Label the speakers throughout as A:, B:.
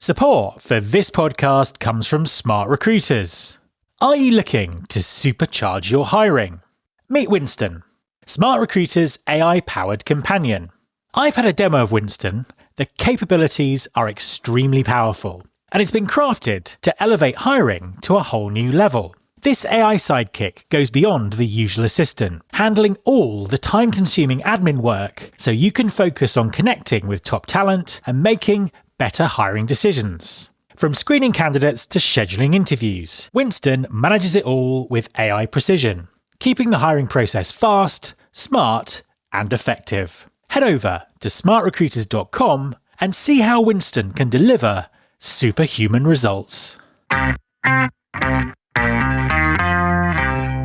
A: Support for this podcast comes from Smart Recruiters. Are you looking to supercharge your hiring? Meet Winston, Smart Recruiters' AI-powered companion. I've had a demo of Winston. The capabilities are extremely powerful, and it's been crafted to elevate hiring to a whole new level. This AI sidekick goes beyond the usual assistant, handling all the time-consuming admin work so you can focus on connecting with top talent and making better hiring decisions. From screening candidates to scheduling interviews, Winston manages it all with AI precision, keeping the hiring process fast, smart, and effective. Head over to smartrecruiters.com and see how Winston can deliver superhuman results.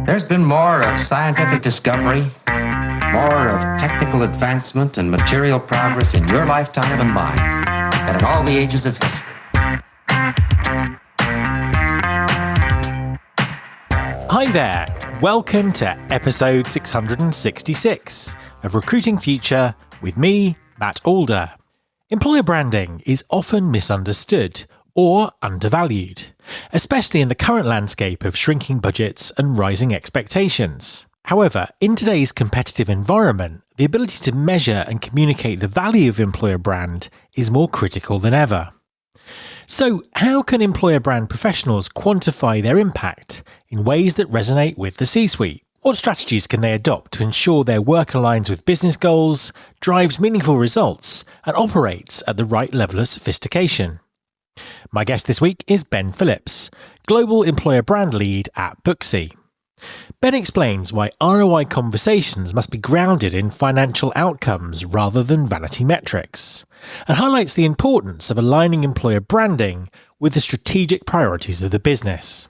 B: There's been more of scientific discovery, more of technical advancement and material progress in your lifetime and mine than in all the ages of history.
A: Hi there, welcome to episode 666 of Recruiting Future with me, Matt Alder. Employer branding is often misunderstood or undervalued, especially in the current landscape of shrinking budgets and rising expectations. However, in today's competitive environment, the ability to measure and communicate the value of employer brand is more critical than ever. So, how can employer brand professionals quantify their impact in ways that resonate with the C-suite? What strategies can they adopt to ensure their work aligns with business goals, drives meaningful results, and operates at the right level of sophistication? My guest this week is Ben Phillips, Global Employer Brand Lead at Booksy. Ben explains why ROI conversations must be grounded in financial outcomes rather than vanity metrics, and highlights the importance of aligning employer branding with the strategic priorities of the business.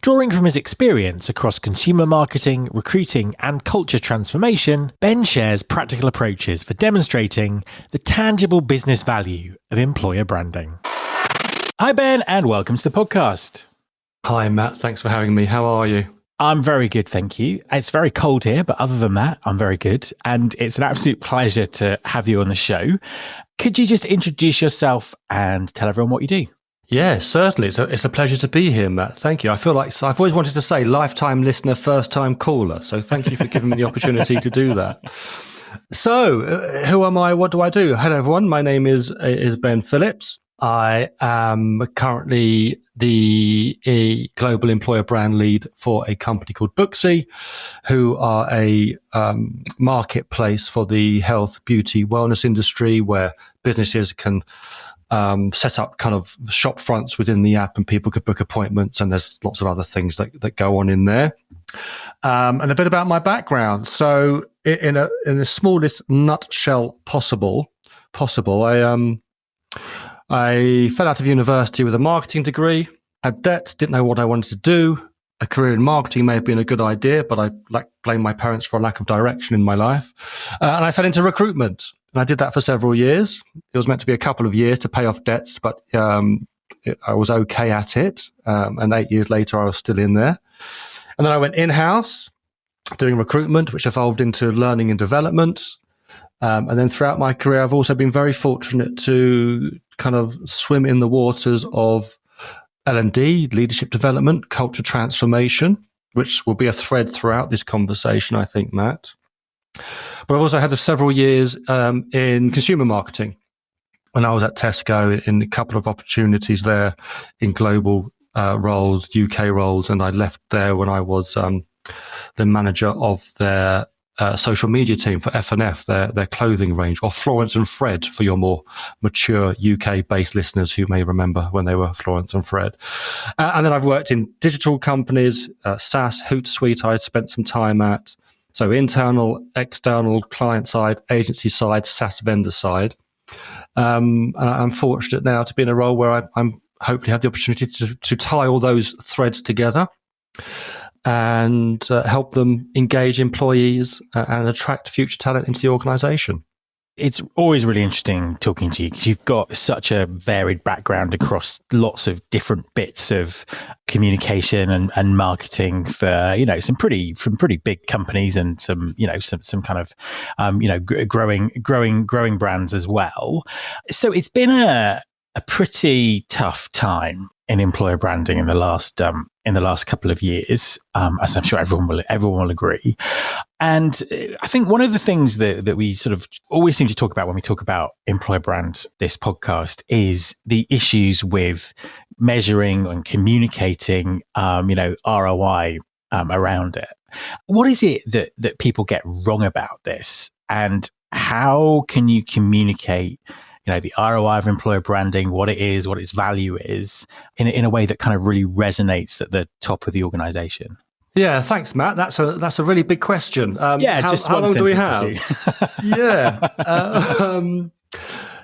A: Drawing from his experience across consumer marketing, recruiting, and culture transformation, Ben shares practical approaches for demonstrating the tangible business value of employer branding. Hi, Ben, and welcome to the podcast.
C: Hi, Matt. Thanks for having me. How are you?
A: I'm very good, thank you. It's very cold here, but other than that, I'm very good. And it's an absolute pleasure to have you on the show. Could you just introduce yourself and tell everyone what you do?
C: Yeah, certainly. It's a pleasure to be here, Matt. Thank you. I feel like I've always wanted to say lifetime listener, first time caller. So thank you for giving me the opportunity to do that. So who am I? What do I do? Hello, everyone. My name is Ben Phillips. I am currently the global employer brand lead for a company called Booksy, who are a marketplace for the health, beauty, wellness industry, where businesses can set up kind of shop fronts within the app and people could book appointments, and there's lots of other things that go on in there. And a bit about my background. So in the smallest nutshell possible, I fell out of university with a marketing degree, had debt, didn't know what I wanted to do. A career in marketing may have been a good idea, but I blame my parents for a lack of direction in my life. And I fell into recruitment. And I did that for several years. It was meant to be a couple of years to pay off debts, but I was okay at it. And 8 years later, I was still in there. And then I went in-house doing recruitment, which evolved into learning and development. And then throughout my career, I've also been very fortunate to kind of swim in the waters of L&D, leadership development, culture transformation, which will be a thread throughout this conversation, I think, Matt. But I've also had several years in consumer marketing. When I was at Tesco, in a couple of opportunities there in global roles, UK roles, and I left there when I was the manager of their social media team for F&F, their clothing range, or Florence and Fred for your more mature UK-based listeners who may remember when they were Florence and Fred. And then I've worked in digital companies, SaaS, Hootsuite I spent some time at. So internal, external, client side, agency side, SaaS vendor side. And I'm fortunate now to be in a role where I'm hopefully have the opportunity to tie all those threads together and help them engage employees and attract future talent into the organization.
A: It's always really interesting talking to you because you've got such a varied background across lots of different bits of communication and marketing for, some pretty big companies and some kind of, growing brands as well. So it's been a a pretty tough time in employer branding in the last couple of years, as I'm sure everyone will agree. And I think one of the things that we sort of always seem to talk about when we talk about employer brand, this podcast, is the issues with measuring and communicating, ROI around it. What is it that people get wrong about this, and how can you communicate the ROI of employer branding, what it is, what its value is, in a way that kind of really resonates at the top of the organization?
C: Yeah, thanks, Matt. That's a really big question. How long do we have?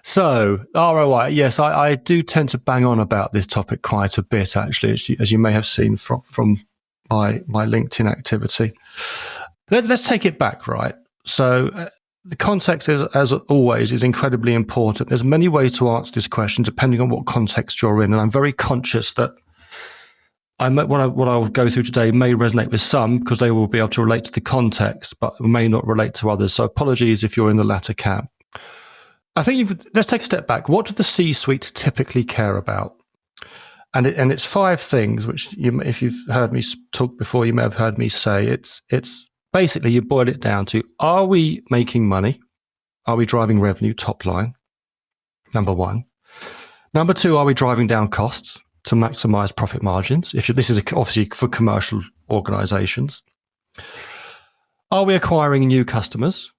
C: So ROI, yes, I do tend to bang on about this topic quite a bit, actually, as you may have seen from my LinkedIn activity. Let's take it back, right? So the context, as always, is incredibly important. There's many ways to answer this question depending on what context you're in, and I'm very conscious that what I'll go through today may resonate with some because they will be able to relate to the context, but may not relate to others. So apologies if you're in the latter camp. I think let's take a step back. What do the C-suite typically care about? And it's 5 things, which if you've heard me talk before, you may have heard me say. It's basically, you boil it down to, are we making money? Are we driving revenue top line? Number 1. Number 2, are we driving down costs to maximize profit margins? This is obviously for commercial organizations. Are we acquiring new customers?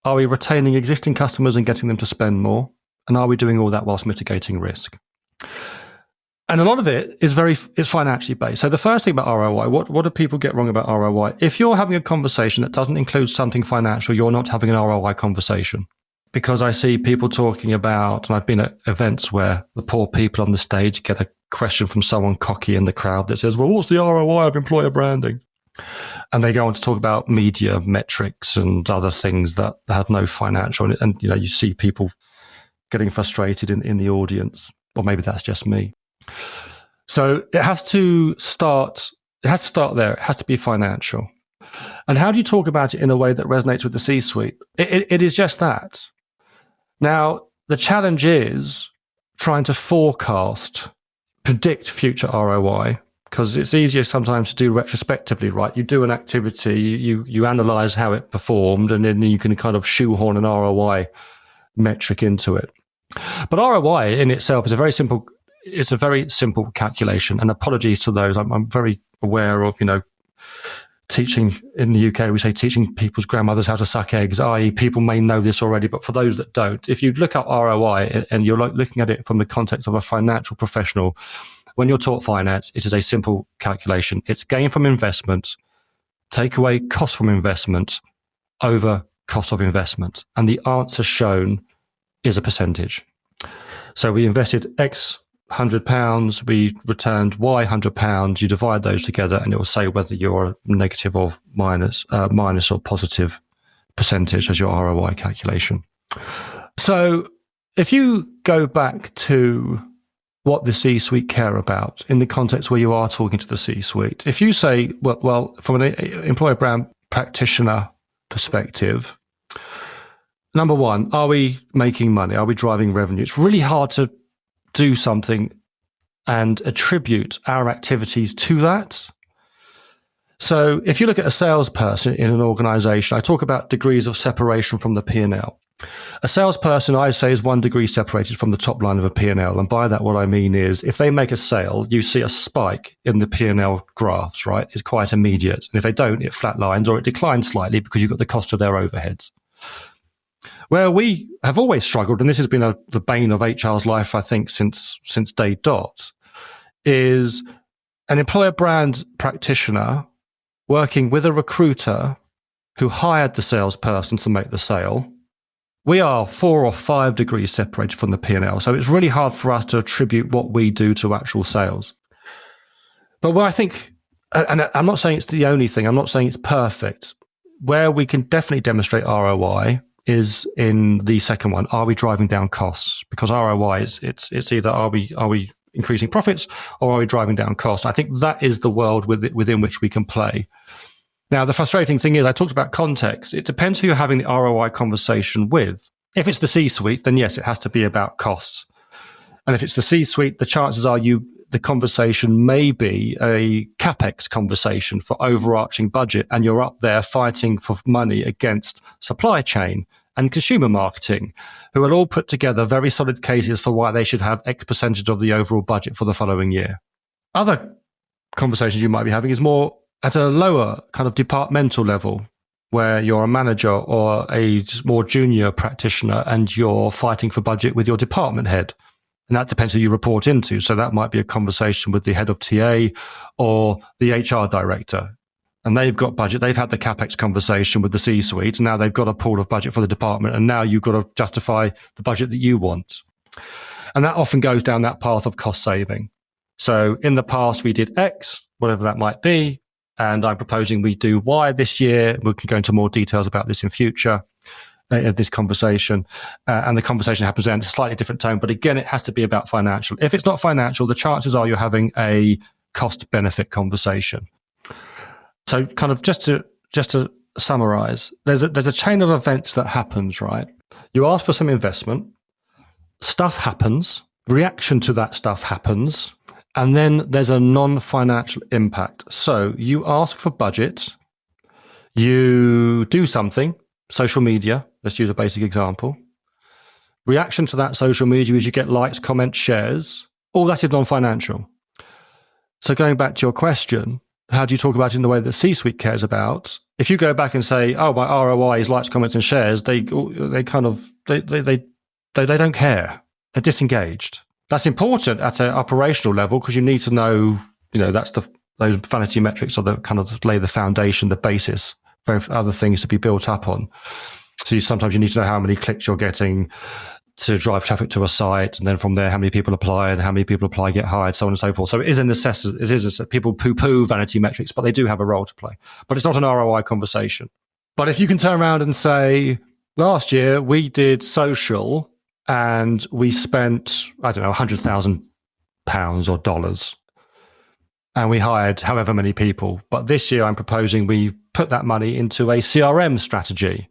C: Are we retaining existing customers and getting them to spend more? And are we doing all that whilst mitigating risk? And a lot of it is financially based. So the first thing about ROI, what do people get wrong about ROI? If you're having a conversation that doesn't include something financial, you're not having an ROI conversation. Because I see people talking about, and I've been at events where the poor people on the stage get a question from someone cocky in the crowd that says, well, what's the ROI of employer branding? And they go on to talk about media metrics and other things that have no financial. And you see people getting frustrated in the audience, or maybe that's just me. So it has to start there. It has to be financial. And how do you talk about it in a way that resonates with the C-suite? It is just that. Now, the challenge is trying to predict future ROI, because it's easier sometimes to do retrospectively, right? You do an activity, you analyze how it performed, and then you can kind of shoehorn an ROI metric into it. But ROI in itself is a very simple calculation, and apologies to those. I'm very aware of, teaching in the UK, we say teaching people's grandmothers how to suck eggs, i.e. people may know this already, but for those that don't, if you look up ROI and you're looking at it from the context of a financial professional, when you're taught finance, it is a simple calculation. It's gain from investment, take away cost from investment over cost of investment. And the answer shown is a percentage. So we invested X £100, we returned Y £100. You divide those together, and it will say whether you're negative or minus or positive percentage as your ROI calculation. So if you go back to what the C-suite care about in the context where you are talking to the C-suite, if you say, well, from an employer brand practitioner perspective, number 1, are we making money? Are we driving revenue? It's really hard to do something and attribute our activities to that. So if you look at a salesperson in an organization, I talk about degrees of separation from the P&L. A salesperson, I say, is 1 degree separated from the top line of a P&L. And by that, what I mean is if they make a sale, you see a spike in the P&L graphs, right? It's quite immediate. And if they don't, it flatlines or it declines slightly because you've got the cost of their overheads. Where we have always struggled, and this has been the bane of HR's life, I think, since day dot, is an employer brand practitioner working with a recruiter who hired the salesperson to make the sale. We are 4 or 5 degrees separated from the P&L. So it's really hard for us to attribute what we do to actual sales. But where I think, and I'm not saying it's the only thing, I'm not saying it's perfect, where we can definitely demonstrate ROI is in the second one. Are we driving down costs? Because ROI is it's either are we increasing profits or are we driving down costs? I think that is the world within which we can play. Now, the frustrating thing is, I talked about context. It depends who you're having the ROI conversation with. If it's the C-suite, then yes, it has to be about costs. And if it's the C-suite, the chances are the conversation may be a CapEx conversation for overarching budget, and you're up there fighting for money against supply chain and consumer marketing, who will all put together very solid cases for why they should have X percentage of the overall budget for the following year. Other conversations you might be having is more at a lower kind of departmental level, where you're a manager or a more junior practitioner and you're fighting for budget with your department head. And that depends who you report into. So that might be a conversation with the head of TA or the HR director. And they've got budget. They've had the CapEx conversation with the C-suite. And now they've got a pool of budget for the department. And now you've got to justify the budget that you want. And that often goes down that path of cost saving. So in the past, we did X, whatever that might be. And I'm proposing we do Y this year. We can go into more details about this in future. Of this conversation, and the conversation happens in a slightly different tone, but again, it has to be about financial. If it's not financial, the chances are you're having a cost benefit conversation. So kind of just to summarize, there's a chain of events that happens, right? You ask for some investment, stuff happens, reaction to that stuff happens, and then there's a non-financial impact. So you ask for budget, you do something, social media, let's use a basic example. Reaction to that social media is you get likes, comments, shares. All that is non-financial. So going back to your question, how do you talk about it in the way that C-suite cares about? If you go back and say, "Oh, my ROI is likes, comments, and shares," they don't care. They're disengaged. That's important at an operational level because you need to know, that's those vanity metrics are the kind of lay the foundation, the basis for other things to be built up on. So sometimes you need to know how many clicks you're getting to drive traffic to a site, and then from there, how many people apply, and how many people apply get hired, so on and so forth. So it is a necessity. People poo-poo vanity metrics, but they do have a role to play. But it's not an ROI conversation. But if you can turn around and say, last year we did social and we spent, I don't know, £100,000 or dollars, and we hired however many people. But this year I'm proposing we put that money into a CRM strategy.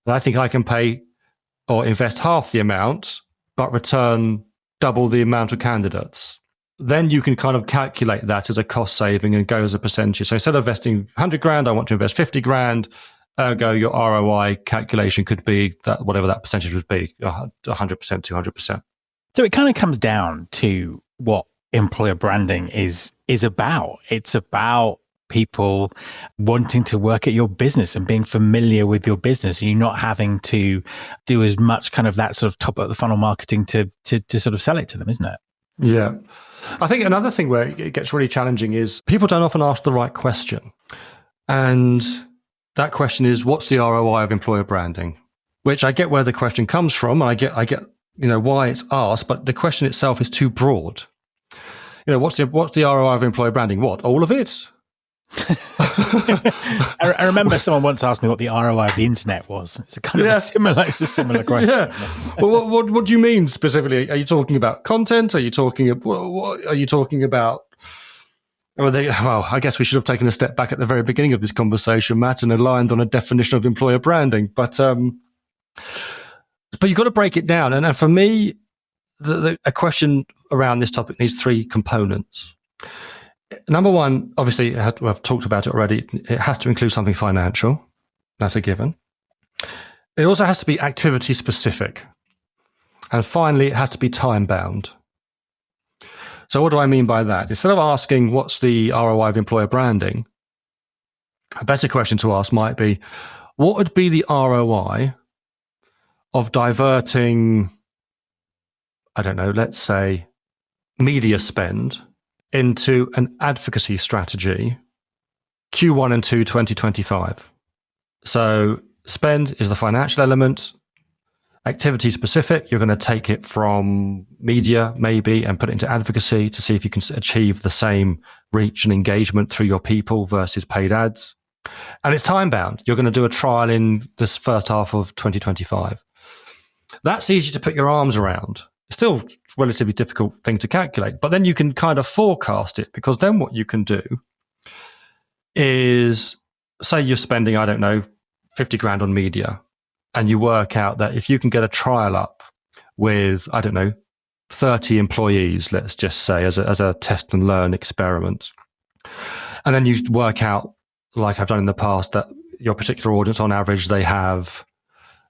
C: And I think I can pay or invest half the amount, but return double the amount of candidates. Then you can kind of calculate that as a cost saving and go as a percentage. So instead of investing 100 grand, I want to invest 50 grand. Ergo, your ROI calculation could be that whatever that percentage would be, 100%, 200%.
A: So it kind of comes down to what employer branding is about. It's about people wanting to work at your business and being familiar with your business, and you not having to do as much kind of that sort of top of the funnel marketing to sort of sell it to them, isn't it?
C: Yeah. I think another thing where it gets really challenging is people don't often ask the right question. And that question is, what's the ROI of employer branding? Which I get where the question comes from. I get why it's asked, but the question itself is too broad. What's the ROI of employer branding? What? All of it?
A: I remember someone once asked me what the ROI of the internet was. It's a kind of a similar question.
C: Yeah. Well, what do you mean specifically? Are you talking about content? Are you talking about? Well, I guess we should have taken a step back at the very beginning of this conversation, Matt, and aligned on a definition of employer branding. But you've got to break it down. And for me, a question around this topic needs three components. Number one, obviously, I've talked about it already. It has to include something financial. That's a given. It also has to be activity specific. And finally, it has to be time bound. So what do I mean by that? Instead of asking what's the ROI of employer branding, a better question to ask might be, what would be the ROI of diverting, I don't know, let's say media spend into an advocacy strategy Q1 and 2 2025. So spend is the financial element. Activity specific, you're going to take it from media maybe and put it into advocacy to see if you can achieve the same reach and engagement through your people versus paid ads. And it's time bound. You're going to do a trial in this first half of 2025. That's easy to put your arms around. Still a relatively difficult thing to calculate, but then you can kind of forecast it, because then what you can do is, say you're spending, I don't know, 50 grand on media, and you work out that if you can get a trial up with, I don't know, 30 employees, let's just say, as a test and learn experiment. And then you work out, like I've done in the past, that your particular audience, on average, they have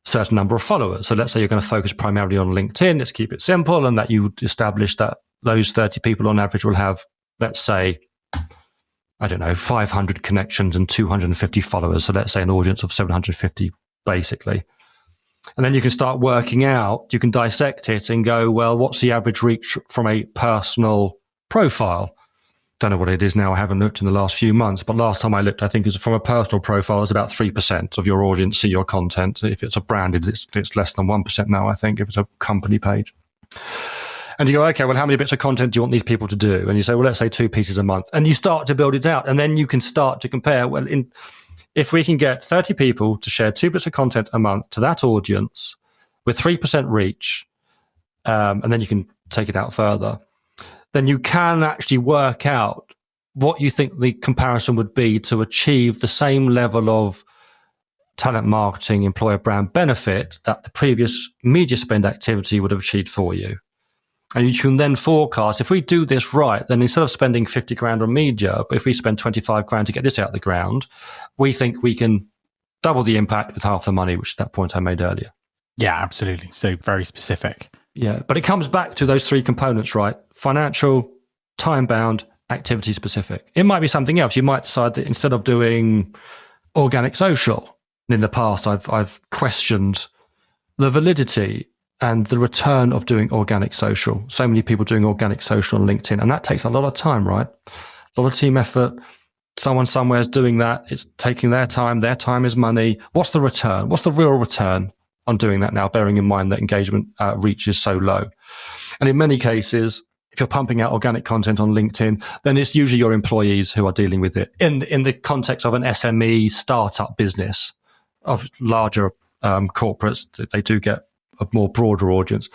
C: a certain number of followers. So let's say you're going to focus primarily on LinkedIn. Let's keep it simple, and that you establish that those 30 people on average will have, let's say, 500 connections and 250 followers. So let's say an audience of 750, basically. And then you can start working out, you can dissect it and go, well, what's the average reach from a personal profile? Don't know what it is now. I haven't looked in the last few months, but last time I looked, I think it was from a personal profile, it's about 3% of your audience see your content. If it's a branded, it's less than 1% now, I think, if it's a company page. And you go, okay, well, how many bits of content do you want these people to do? And you say, well, let's say 2 pieces a month. And you start to build it out. And then you can start to compare, well, if we can get 30 people to share 2 bits of content a month to that audience with 3% reach, and then you can take it out further, then you can actually work out what you think the comparison would be to achieve the same level of talent marketing, employer brand benefit that the previous media spend activity would have achieved for you. And you can then forecast, if we do this right, then instead of spending 50 grand on media, but if we spend 25 grand to get this out of the ground, we think we can double the impact with half the money, which is that point I made earlier.
A: Yeah, absolutely. So very specific.
C: Yeah, but it comes back to those 3 components, right? Financial, time-bound, activity-specific. It might be something else. You might decide that instead of doing organic social, in the past I've questioned the validity and the return of doing organic social. So many people doing organic social on LinkedIn, and that takes a lot of time, right? A lot of team effort. Someone somewhere is doing that. It's taking their time. Their time is money. What's the return? What's the real return on doing that now, bearing in mind that engagement reach is so low? And in many cases, if you're pumping out organic content on LinkedIn, then it's usually your employees who are dealing with it. In the context of an SME startup business, of larger corporates, they do get a more broader audience.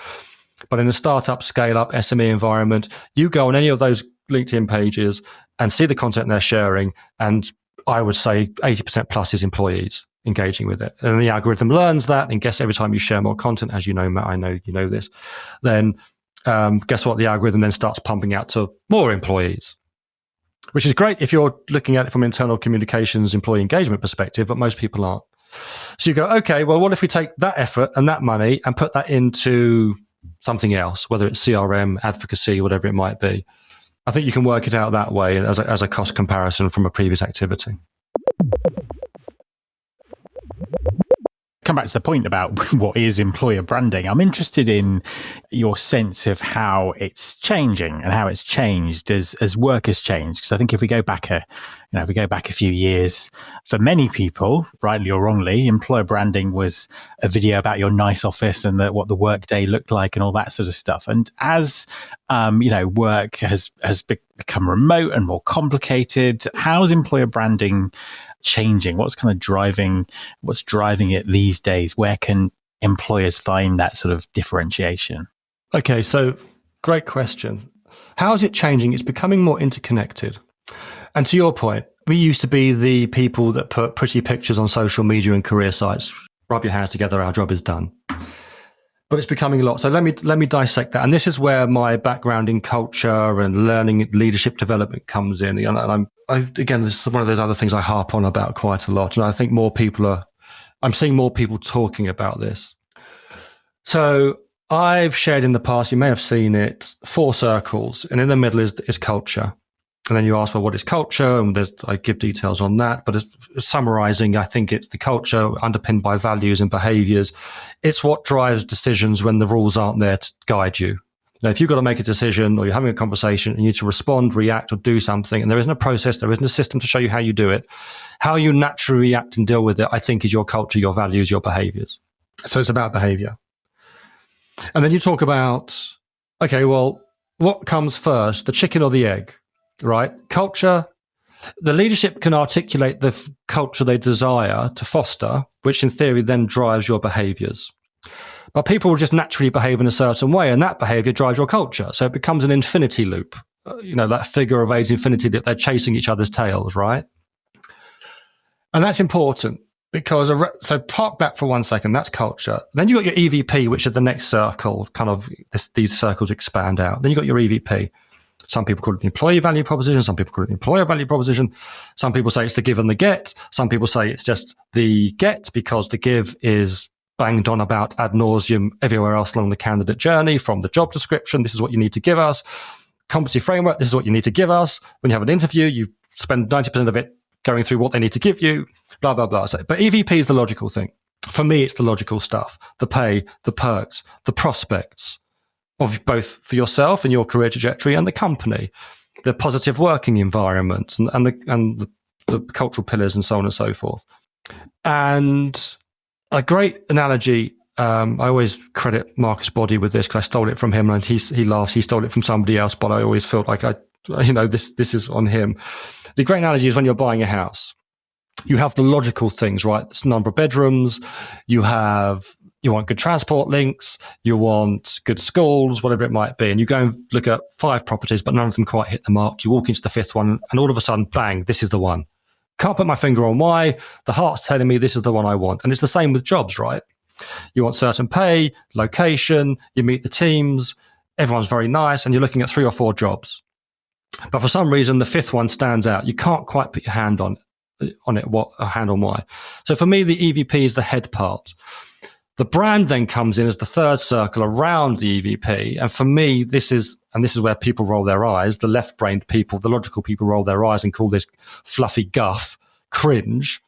C: But in a startup, scale-up, SME environment, you go on any of those LinkedIn pages and see the content they're sharing, and I would say 80% plus is employees engaging with it. And the algorithm learns that, and guess every time you share more content, as you know, Matt, I know you know this, then guess what? The algorithm then starts pumping out to more employees, which is great if you're looking at it from internal communications, employee engagement perspective, but most people aren't. So you go, okay, well, what if we take that effort and that money and put that into something else, whether it's CRM, advocacy, whatever it might be? I think you can work it out that way as a cost comparison from a previous activity.
A: Come back to the point about what is employer branding. I'm interested in your sense of how it's changing and how it's changed as work has changed. Because I think if we go back a few years, for many people, rightly or wrongly, employer branding was a video about your nice office and what the work day looked like and all that sort of stuff. And as work has become remote and more complicated, how's employer branding changing? What's driving it these days? Where can employers find that sort of differentiation?
C: Okay, so great question. How is it changing? It's becoming more interconnected. And to your point, we used to be the people that put pretty pictures on social media and career sites. Rub your hands together, our job is done. But it's becoming a lot. So let me dissect that. And this is where my background in culture and learning leadership development comes in. And again, this is one of those other things I harp on about quite a lot. And I think I'm seeing more people talking about this. So I've shared in the past, you may have seen it, 4 circles. And in the middle is culture. And then you ask, well, what is culture? And I give details on that. But summarizing, I think it's the culture underpinned by values and behaviors. It's what drives decisions when the rules aren't there to guide you. If you've got to make a decision or you're having a conversation and you need to respond, react, or do something, and there isn't a process, there isn't a system to show you how you do it, how you naturally react and deal with it, I think, is your culture, your values, your behaviors. So it's about behavior. And then you talk about, okay, well, what comes first, the chicken or the egg? Right? Culture. The leadership can articulate the culture they desire to foster, which in theory then drives your behaviors. But people will just naturally behave in a certain way, and that behavior drives your culture. So it becomes an infinity loop. That figure of eight's infinity, that they're chasing each other's tails, right? And that's important. Because, so park that for 1 second, that's culture. Then you got your EVP, which is the next circle, kind of these circles expand out. Then you got your EVP. Some people call it the employee value proposition. Some people call it the employer value proposition. Some people say it's the give and the get. Some people say it's just the get because the give is banged on about ad nauseum everywhere else along the candidate journey, from the job description. This is what you need to give us. Competency framework. This is what you need to give us. When you have an interview, you spend 90% of it going through what they need to give you, blah, blah, blah. So, but EVP is the logical thing. For me, it's the logical stuff, the pay, the perks, the prospects of both for yourself and your career trajectory and the company, the positive working environment and the cultural pillars and so on and so forth. And a great analogy, I always credit Marcus Body with this because I stole it from him and he laughs, he stole it from somebody else, but I always felt like this is on him. The great analogy is when you're buying a house, you have the logical things, right? It's number of bedrooms, you want good transport links, you want good schools, whatever it might be. And you go and look at 5 properties, but none of them quite hit the mark. You walk into the 5th one and all of a sudden, bang, this is the one. Can't put my finger on why. The heart's telling me this is the one I want. And it's the same with jobs, right? You want certain pay, location, you meet the teams, everyone's very nice, and you're looking at 3 or 4 jobs. But for some reason, the 5th one stands out. You can't quite put your hand on it, why. So for me, the EVP is the head part. The brand then comes in as the 3rd circle around the EVP. And for me, this is where people roll their eyes. The left-brained people, the logical people roll their eyes and call this fluffy guff cringe.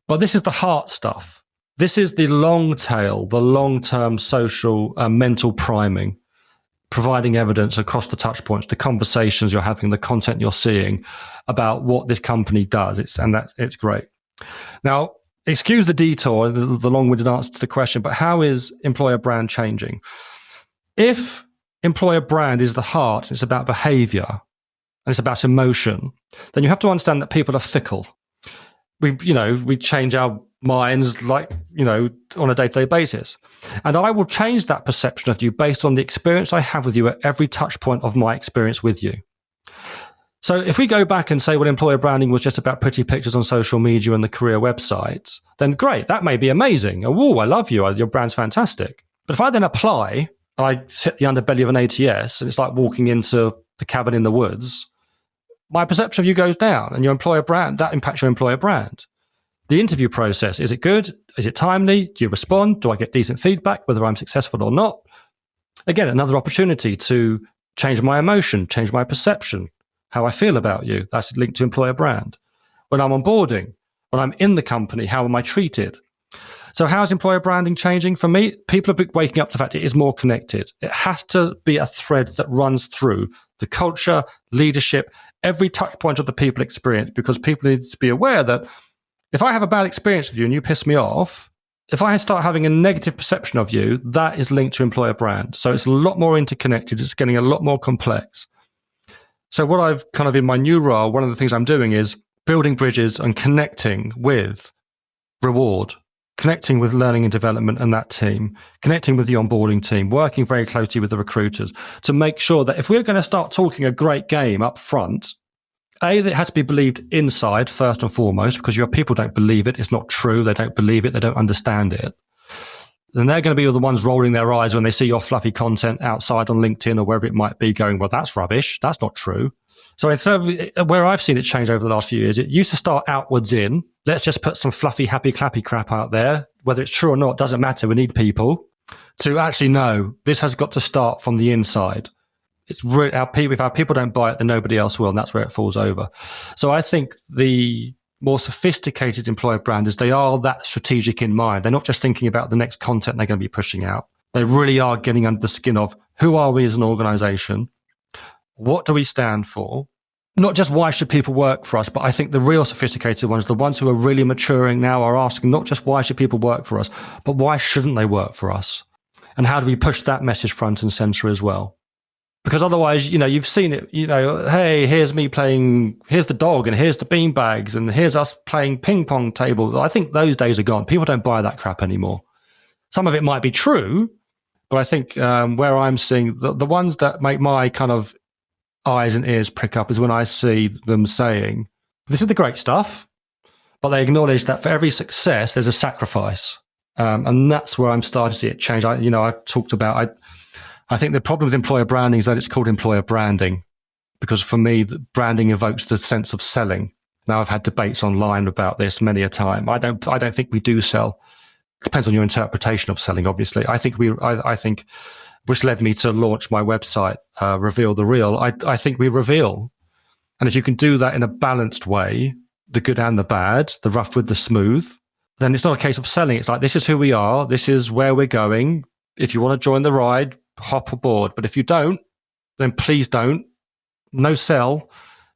C: But this is the heart stuff. This is the long tail, the long-term social mental priming, providing evidence across the touch points, the conversations you're having, the content you're seeing about what this company does. It's great. Now, excuse the detour, the long-winded answer to the question, but how is employer brand changing? If employer brand is the heart, it's about behavior, and it's about emotion, then you have to understand that people are fickle. We change our minds on a day-to-day basis. And I will change that perception of you based on the experience I have with you at every touch point of my experience with you. So if we go back and say, well, employer branding was just about pretty pictures on social media and the career websites, then great, that may be amazing. Oh, I love you. Your brand's fantastic. But if I then apply, I hit the underbelly of an ATS and it's like walking into the cabin in the woods, my perception of you goes down and your employer brand, that impacts your employer brand. The interview process, is it good? Is it timely? Do you respond? Do I get decent feedback, whether I'm successful or not? Again, another opportunity to change my emotion, change my perception, how I feel about you. That's linked to employer brand. When I'm onboarding, when I'm in the company, how am I treated? So how's employer branding changing? For me, people are waking up to the fact it is more connected. It has to be a thread that runs through the culture, leadership, every touch point of the people experience, because people need to be aware that if I have a bad experience with you and you piss me off, if I start having a negative perception of you, that is linked to employer brand. So it's a lot more interconnected. It's getting a lot more complex. So what I've kind of in my new role, one of the things I'm doing is building bridges and connecting with reward, connecting with learning and development and that team, connecting with the onboarding team, working very closely with the recruiters to make sure that if we're going to start talking a great game up front, it has to be believed inside first and foremost, because your people don't believe it. It's not true. They don't believe it. They don't understand it. Then they're going to be the ones rolling their eyes when they see your fluffy content outside on LinkedIn or wherever it might be going, well, that's rubbish. That's not true. So instead of where I've seen it change over the last few years, it used to start outwards in. Let's just put some fluffy, happy, clappy crap out there. Whether it's true or not, doesn't matter. We need people to actually know this has got to start from the inside. It's really if our people don't buy it, then nobody else will, and that's where it falls over. So I think the more sophisticated employer branders, they are that strategic in mind. They're not just thinking about the next content they're going to be pushing out. They really are getting under the skin of who are we as an organization? What do we stand for? Not just why should people work for us, but I think the real sophisticated ones, the ones who are really maturing now, are asking not just why should people work for us, but why shouldn't they work for us? And how do we push that message front and center as well? Because otherwise, you've seen it, hey, here's me playing, here's the dog and here's the beanbags and here's us playing ping pong table. I think those days are gone. People don't buy that crap anymore. Some of it might be true, but I think where I'm seeing the ones that make my kind of eyes and ears prick up is when I see them saying, this is the great stuff. but they acknowledge that for every success, there's a sacrifice. And that's where I'm starting to see it change. I've talked about, I think the problem with employer branding is that it's called employer branding, because for me, branding evokes the sense of selling. Now, I've had debates online about this many a time. I don't think we do sell. It depends on your interpretation of selling, obviously. I think which led me to launch my website, Reveal the Real. I think we reveal. And if you can do that in a balanced way, the good and the bad, the rough with the smooth, then it's not a case of selling. It's like, this is who we are. This is where we're going. If you want to join the ride, hop aboard. But if you don't, then please don't. No sell,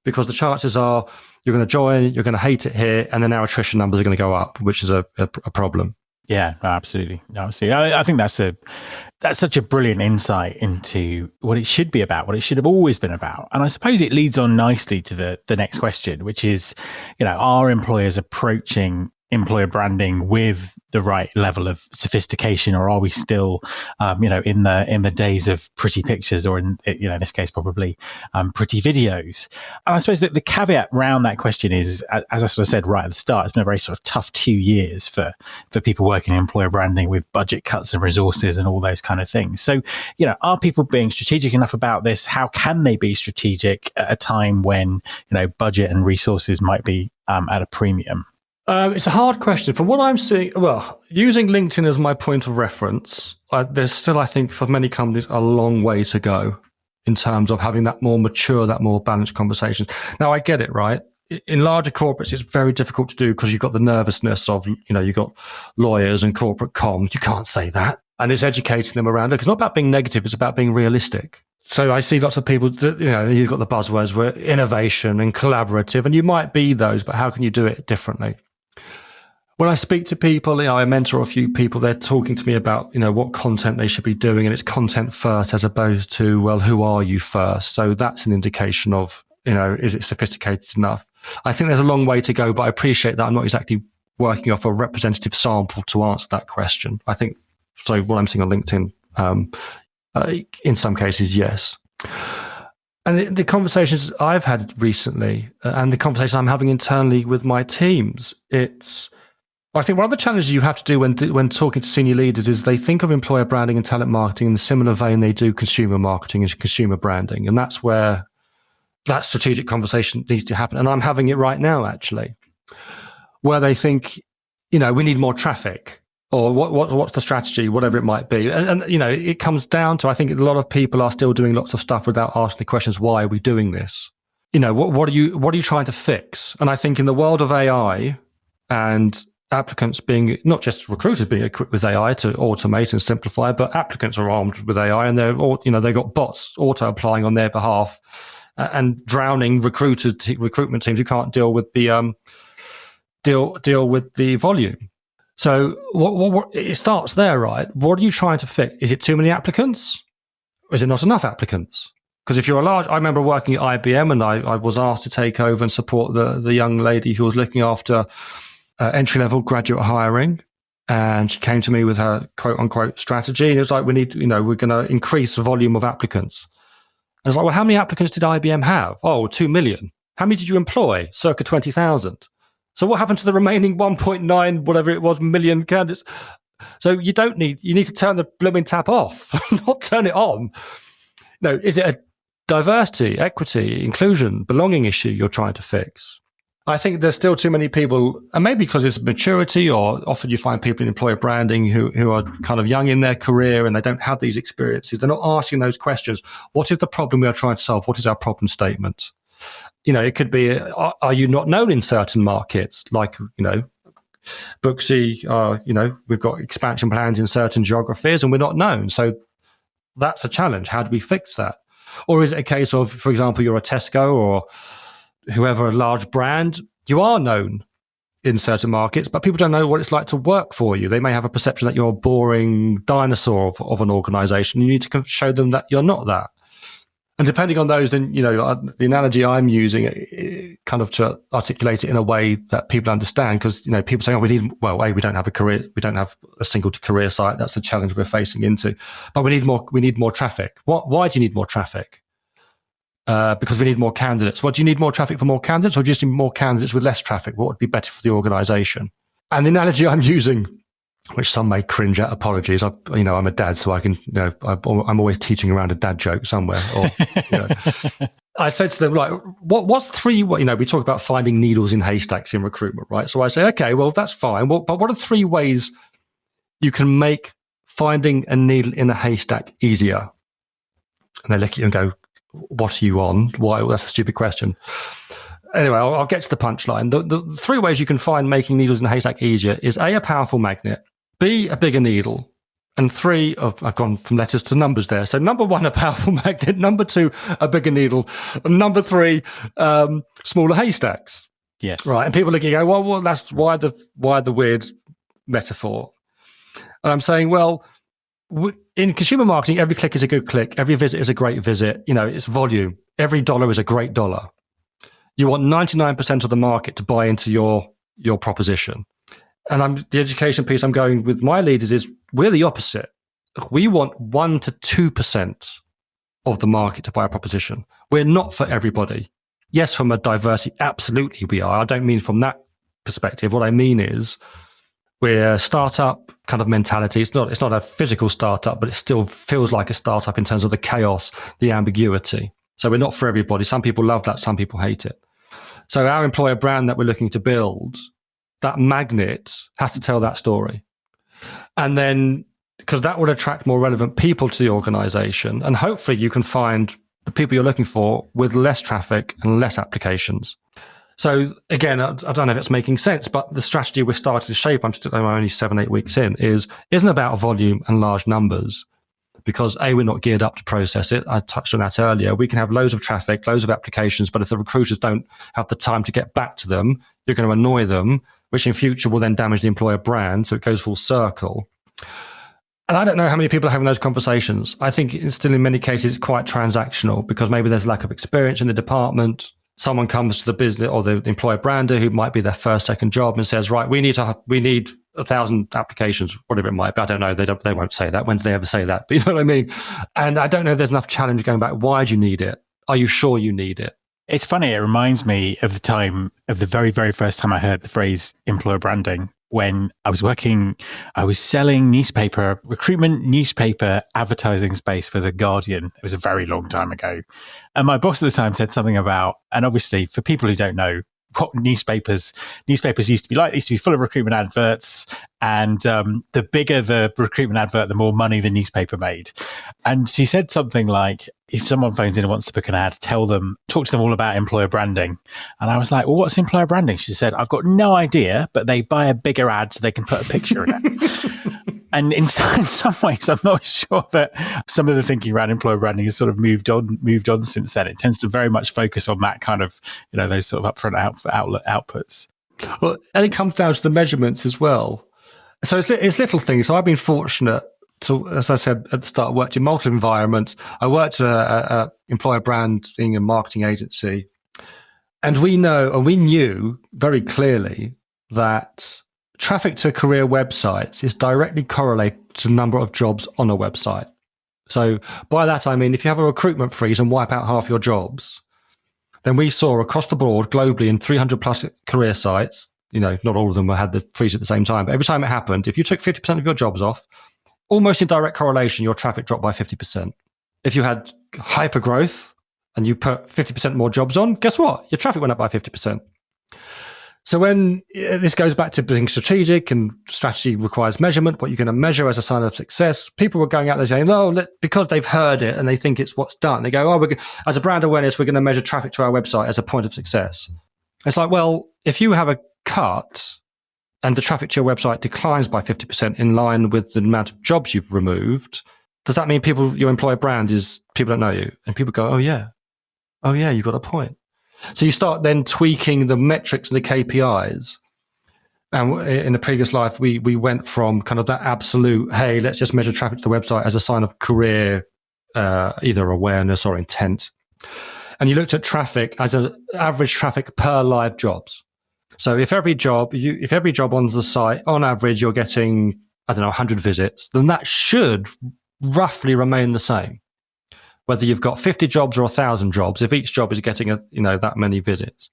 C: because the chances are you're going to join, you're going to hate it here, and then our attrition numbers are going to go up, which is a problem.
A: Yeah, absolutely. I think that's such a brilliant insight into what it should be about, what it should have always been about. And I suppose it leads on nicely to the next question, which is, are employers approaching employer branding with the right level of sophistication, or are we still, in the days of pretty pictures, or in this case, probably pretty videos? And I suppose that the caveat around that question is, as I sort of said right at the start, it's been a very sort of tough 2 years for people working in employer branding, with budget cuts and resources and all those kind of things. So, are people being strategic enough about this? How can they be strategic at a time when, budget and resources might be at a premium?
C: It's a hard question. From what I'm seeing, using LinkedIn as my point of reference, there's still, I think, for many companies, a long way to go in terms of having that more mature, that more balanced conversation. Now, I get it, right? In larger corporates, it's very difficult to do because you've got the nervousness of, you've got lawyers and corporate comms. You can't say that. And it's educating them around. Look, it's not about being negative. It's about being realistic. So I see lots of people that, you've got the buzzwords where innovation and collaborative, and you might be those, but how can you do it differently? When I speak to people, I mentor a few people, they're talking to me about, what content they should be doing, and it's content first as opposed to, well, who are you first? So that's an indication of, is it sophisticated enough? I think there's a long way to go, but I appreciate that I'm not exactly working off a representative sample to answer that question. I think, so what I'm seeing on LinkedIn, in some cases, yes. And the conversations I've had recently, and the conversations I'm having internally with my teams, I think one of the challenges you have to do when talking to senior leaders is they think of employer branding and talent marketing in the similar vein they do consumer marketing and consumer branding. And that's where that strategic conversation needs to happen. And I'm having it right now, actually, where they think, we need more traffic, or what's the strategy, whatever it might be. And it comes down to, I think a lot of people are still doing lots of stuff without asking the questions, why are we doing this? What are you trying to fix? And I think in the world of AI and applicants being, not just recruiters being equipped with AI to automate and simplify, but applicants are armed with AI, and they're all, they've got bots auto applying on their behalf and drowning recruitment teams who can't deal with the deal with the volume. So what it starts there, right? What are you trying to fix? Is it too many applicants? Or is it not enough applicants? Because if you're I remember working at IBM, and I was asked to take over and support the young lady who was looking after entry-level graduate hiring, and she came to me with her quote-unquote strategy, and it was like, we need, we're going to increase the volume of applicants. And I was like, well, how many applicants did IBM have? Oh, 2 million. How many did you employ? Circa 20,000. So what happened to the remaining 1.9, whatever it was, million candidates? So you need to turn the blooming tap off, not turn it on. Is it a diversity, equity, inclusion, belonging issue you're trying to fix? I think there's still too many people, and maybe because it's maturity, or often you find people in employer branding who are kind of young in their career and they don't have these experiences. They're not asking those questions. What is the problem we are trying to solve? What is our problem statement? It could be, are you not known in certain markets? Like, Booksy, we've got expansion plans in certain geographies and we're not known. So that's a challenge. How do we fix that? Or is it a case of, for example, you're a Tesco or whoever, a large brand, you are known in certain markets, but people don't know what it's like to work for you. They may have a perception that you're a boring dinosaur of an organization. You need to show them that you're not that. And depending on those, then, the analogy I'm using kind of to articulate it in a way that people understand, because, people say, we don't have a career, we don't have a single career site. That's the challenge we're facing into, but we need more traffic. Why do you need more traffic? because we need more candidates. Well, do you need more traffic for more candidates, or do you just need more candidates with less traffic? What would be better for the organization? And the analogy I'm using, which some may cringe at, apologies. I'm a dad, so I can, I'm always teaching around a dad joke somewhere. Or, I said to them, like, what's three? We talk about finding needles in haystacks in recruitment, right? So I say, okay, well, that's fine. Well, but what are 3 ways you can make finding a needle in a haystack easier? And they look at you and go, what are you on? Why? Well, that's a stupid question. Anyway, I'll get to the punchline. The 3 ways you can find making needles in a haystack easier is A, a powerful magnet, B, a bigger needle, and 3, I've gone from letters to numbers there. So number 1, a powerful magnet, number 2, a bigger needle, and number 3, smaller haystacks.
A: Yes.
C: Right. And people look at you and go, well, that's why the weird metaphor. And I'm saying, well, in consumer marketing, every click is a good click. Every visit is a great visit. It's volume. Every dollar is a great dollar. You want 99% of the market to buy into your proposition. And the education piece I'm going with my leaders is we're the opposite. We want 1 to 2% of the market to buy a proposition. We're not for everybody. Yes, from a diversity, absolutely we are. I don't mean from that perspective. What I mean is we're a startup kind of mentality. It's not a physical startup, but it still feels like a startup in terms of the chaos, the ambiguity. So we're not for everybody. Some people love that. Some people hate it. So our employer brand that we're looking to build, that magnet has to tell that story. And then, because that would attract more relevant people to the organization. And hopefully you can find the people you're looking for with less traffic and less applications. So again, I don't know if it's making sense, but the strategy we're starting to shape, I'm only 7-8 weeks in, isn't about volume and large numbers. Because A, we're not geared up to process it. I touched on that earlier. We can have loads of traffic, loads of applications, but if the recruiters don't have the time to get back to them, you're going to annoy them, which in future will then damage the employer brand. So it goes full circle. And I don't know how many people are having those conversations. I think it's still in many cases it's quite transactional because maybe there's lack of experience in the department. Someone comes to the business or the employer brander who might be their first, second job and says, right, we need 1,000 applications, whatever it might be. I don't know. They won't say that. When do they ever say that? But you know what I mean? And I don't know if there's enough challenge going back. Why do you need it? Are you sure you need it?
A: It's funny. It reminds me of the very, very first time I heard the phrase employer branding when I was selling recruitment newspaper advertising space for The Guardian. It was a very long time ago. And my boss at the time said something about, and obviously for people who don't know what newspapers used to be like, they used to be full of recruitment adverts. And the bigger the recruitment advert, the more money the newspaper made. And she said something like, if someone phones in and wants to book an ad, talk to them all about employer branding. And I was like, well, what's employer branding? She said, I've got no idea, but they buy a bigger ad so they can put a picture in it. And in some ways, I'm not sure that some of the thinking around employer branding has sort of moved on since then. It tends to very much focus on that kind of, those sort of upfront outputs.
C: Well, and it comes down to the measurements as well. So it's little things. So I've been fortunate to, as I said at the start, I worked in multiple environments. I worked at a employer branding and marketing agency. And we knew very clearly that traffic to career websites is directly correlated to the number of jobs on a website. So by that, I mean, if you have a recruitment freeze and wipe out half your jobs, then we saw across the board globally in 300 plus career sites, not all of them had the freeze at the same time, but every time it happened, if you took 50% of your jobs off, almost in direct correlation, your traffic dropped by 50%. If you had hyper growth and you put 50% more jobs on, guess what? Your traffic went up by 50%. So when this goes back to being strategic and strategy requires measurement, what you're going to measure as a sign of success, people were going out there saying, because they've heard it and they think it's what's done. They go, as a brand awareness, we're going to measure traffic to our website as a point of success. It's like, well, if you have a cut and the traffic to your website declines by 50% in line with the amount of jobs you've removed, does that mean your employer brand is people don't know you? And people go, oh yeah, you've got a point. So you start then tweaking the metrics and the KPIs. And in the previous life, we went from kind of that absolute, hey, let's just measure traffic to the website as a sign of career, either awareness or intent. And you looked at traffic as an average traffic per live jobs. So if every job on the site, on average, you're getting, 100 visits, then that should roughly remain the same. whether you've got 50 jobs or 1,000 jobs, if each job is getting that many visits.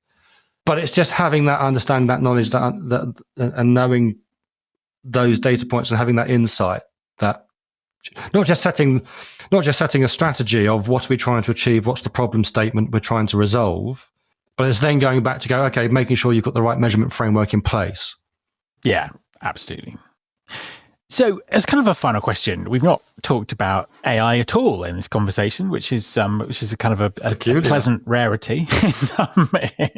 C: But it's just having that understanding, that knowledge, that and knowing those data points and having that insight, that not just setting a strategy of what are we trying to achieve, what's the problem statement we're trying to resolve, but it's then going back to go, okay, making sure you've got the right measurement framework in place.
A: Yeah, absolutely. So as kind of a final question, we've not talked about AI at all in this conversation, which is a kind of a pleasant rarity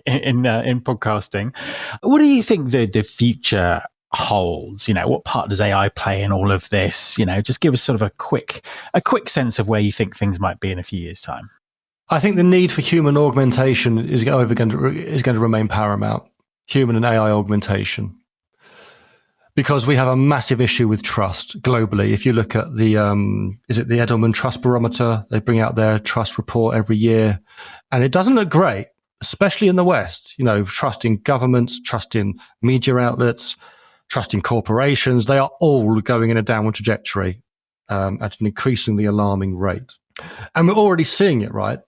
A: in podcasting. What do you think the future holds? What part does AI play in all of this? Just give us sort of a quick sense of where you think things might be in a few years' time.
C: I think the need for human augmentation is going to remain paramount. Human and AI augmentation. Because we have a massive issue with trust globally. If you look at the Edelman Trust Barometer, they bring out their trust report every year, and it doesn't look great, especially in the West. Trust in governments, trust in media outlets, trust in corporations. They are all going in a downward trajectory at an increasingly alarming rate. And we're already seeing it, right?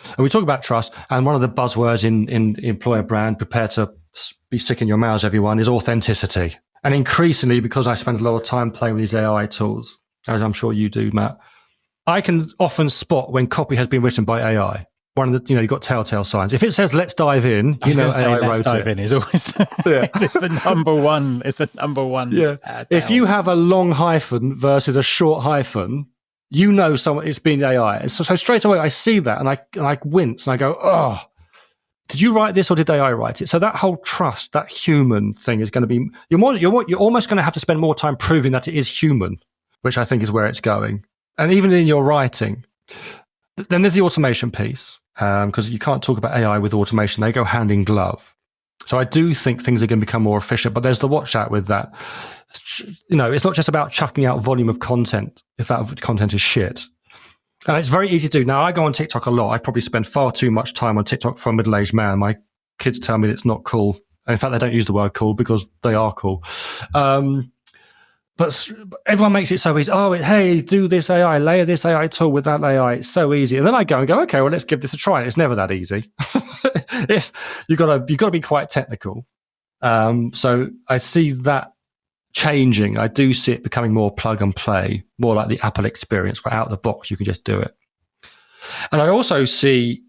C: And we talk about trust, and one of the buzzwords in employer brand, prepare to be sick in your mouths, everyone, is authenticity. And increasingly, because I spend a lot of time playing with these AI tools, as I'm sure you do, Matt, I can often spot when copy has been written by AI. One of the, you've got telltale signs. If it says "let's dive in," AI wrote it.
A: Dive in is always it's the number one. It's the number one.
C: Yeah. If you have a long hyphen versus a short hyphen, someone it's been AI. So straight away I see that and I wince and I go, oh. Did you write this or did AI write it? So that whole trust, that human thing is going to be, you're almost going to have to spend more time proving that it is human, which I think is where it's going. And even in your writing, then there's the automation piece, because you can't talk about AI with automation. They go hand in glove. So I do think things are going to become more efficient, but there's the watch out with that. It's not just about chucking out volume of content if that content is shit. And it's very easy to do. Now, I go on TikTok a lot. I probably spend far too much time on TikTok for a middle-aged man. My kids tell me it's not cool. And in fact, they don't use the word cool because they are cool. But everyone makes it so easy. Oh, hey, do this AI, layer this AI tool with that AI. It's so easy. And then I go, okay, well, let's give this a try. It's never that easy. You've got to be quite technical. So I see that changing. I do see it becoming more plug and play, more like the Apple experience, where out of the box you can just do it. And I also see,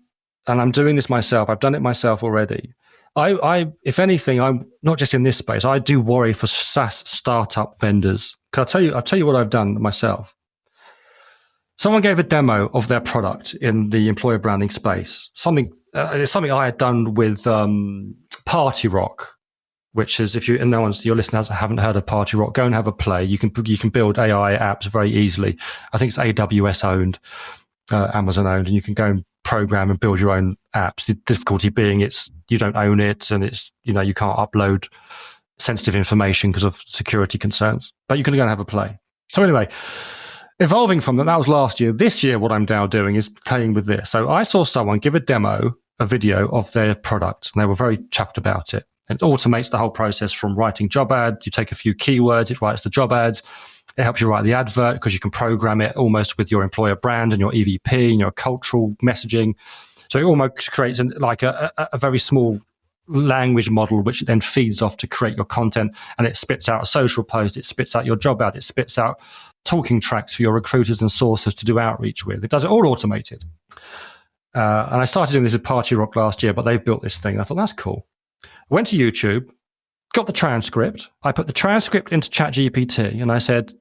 C: and I'm doing this myself, I've done it myself already. I if anything, I'm not just in this space, I do worry for SaaS startup vendors. I'll tell you what I've done myself. Someone gave a demo of their product in the employer branding space. It's something I had done with Party Rock, which is, if your listeners haven't heard of Party Rock, go and have a play. You can build AI apps very easily. I think it's AWS owned, Amazon owned, and you can go and program and build your own apps. The difficulty being you don't own it, and you can't upload sensitive information because of security concerns. But you can go and have a play. So anyway, evolving from that was last year. This year, what I'm now doing is playing with this. So I saw someone give a video of their product, and they were very chuffed about it. It automates the whole process from writing job ads. You take a few keywords, it writes the job ads. It helps you write the advert because you can program it almost with your employer brand and your EVP and your cultural messaging. So it almost creates a very small language model, which then feeds off to create your content, and it spits out a social post, it spits out your job ad, it spits out talking tracks for your recruiters and sources to do outreach with. It does it all automated. And I started doing this with Party Rock last year, but they've built this thing. I thought, that's cool. I went to YouTube, got the transcript. I put the transcript into ChatGPT and I said,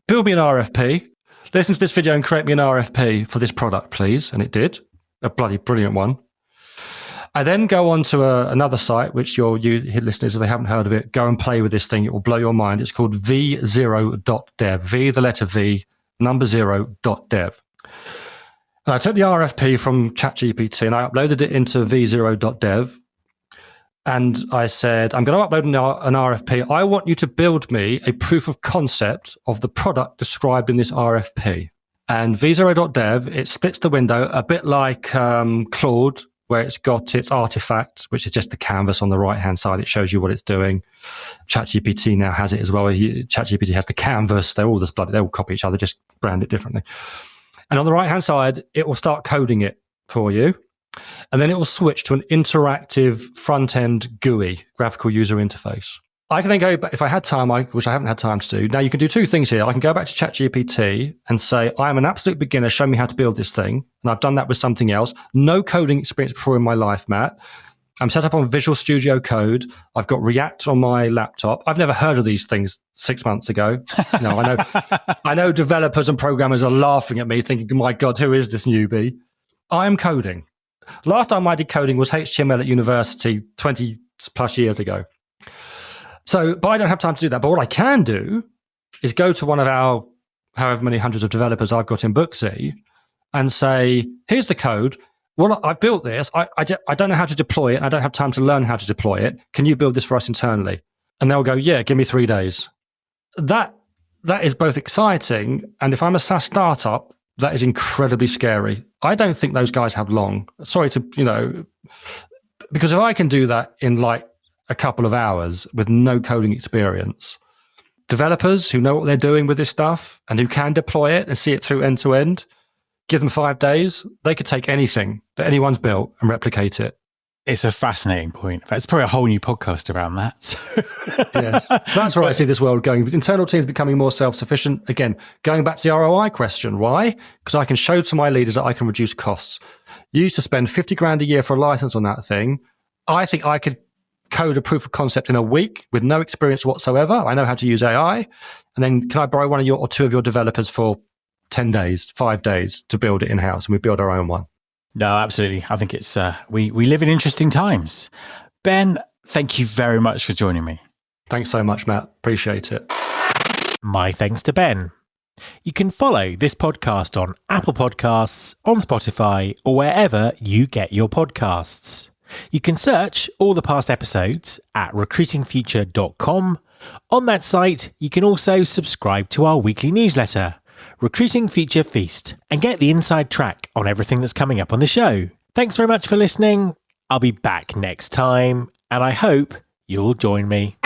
C: build me an RFP. Listen to this video and create me an RFP for this product, please. And it did. A bloody brilliant one. I then go on to another site, which your listeners, if they haven't heard of it, go and play with this thing. It will blow your mind. It's called v0.dev. V, the letter V, number 0.dev. And I took the RFP from ChatGPT and I uploaded it into v0.dev. And I said, I'm going to upload an RFP. I want you to build me a proof of concept of the product described in this RFP. And v0.dev, it splits the window a bit like Claude, where it's got its artifacts, which is just the canvas on the right-hand side. It shows you what it's doing. ChatGPT now has it as well. ChatGPT has the canvas. They all copy each other, just brand it differently. And on the right-hand side, it will start coding it for you. And then it will switch to an interactive front-end GUI, graphical user interface. I can then go back, if I had time, which I haven't had time to do. Now you can do two things here. I can go back to ChatGPT and say, I am an absolute beginner. Show me how to build this thing. And I've done that with something else. No coding experience before in my life, Matt. I'm set up on Visual Studio Code. I've got React on my laptop. I've never heard of these things 6 months ago. I know developers and programmers are laughing at me thinking, my God, who is this newbie? I am coding. Last time I did coding was HTML at university 20 plus years ago. But I don't have time to do that. But what I can do is go to one of our however many hundreds of developers I've got in Booksy and say, here's the code. Well, I built this. I don't know how to deploy it. I don't have time to learn how to deploy it. Can you build this for us internally? And they'll go, yeah, give me 3 days. That is both exciting. And if I'm a SaaS startup, that is incredibly scary. I don't think those guys have long. Sorry to, because if I can do that in like a couple of hours with no coding experience, developers who know what they're doing with this stuff and who can deploy it and see it through end to end, give them 5 days, they could take anything that anyone's built and replicate it.
A: It's a fascinating point. In fact, it's probably a whole new podcast around that.
C: Yes. So that's where I see this world going. Internal teams becoming more self-sufficient. Again, going back to the ROI question. Why? Because I can show to my leaders that I can reduce costs. You used to spend 50 grand a year for a license on that thing. I think I could code a proof of concept in a week with no experience whatsoever. I know how to use AI. And then can I borrow one of your or two of your developers for 10 days, 5 days to build it in-house, and we build our own one?
A: No, absolutely. I think it's we live in interesting times. Ben, thank you very much for joining me.
C: Thanks so much, Matt. Appreciate it.
A: My thanks to Ben. You can follow this podcast on Apple Podcasts, on Spotify, or wherever you get your podcasts. You can search all the past episodes at recruitingfuture.com. On that site, you can also subscribe to our weekly newsletter, Recruiting Future Feast, and get the inside track on everything that's coming up on the show. Thanks very much for listening. I'll be back next time, and I hope you'll join me.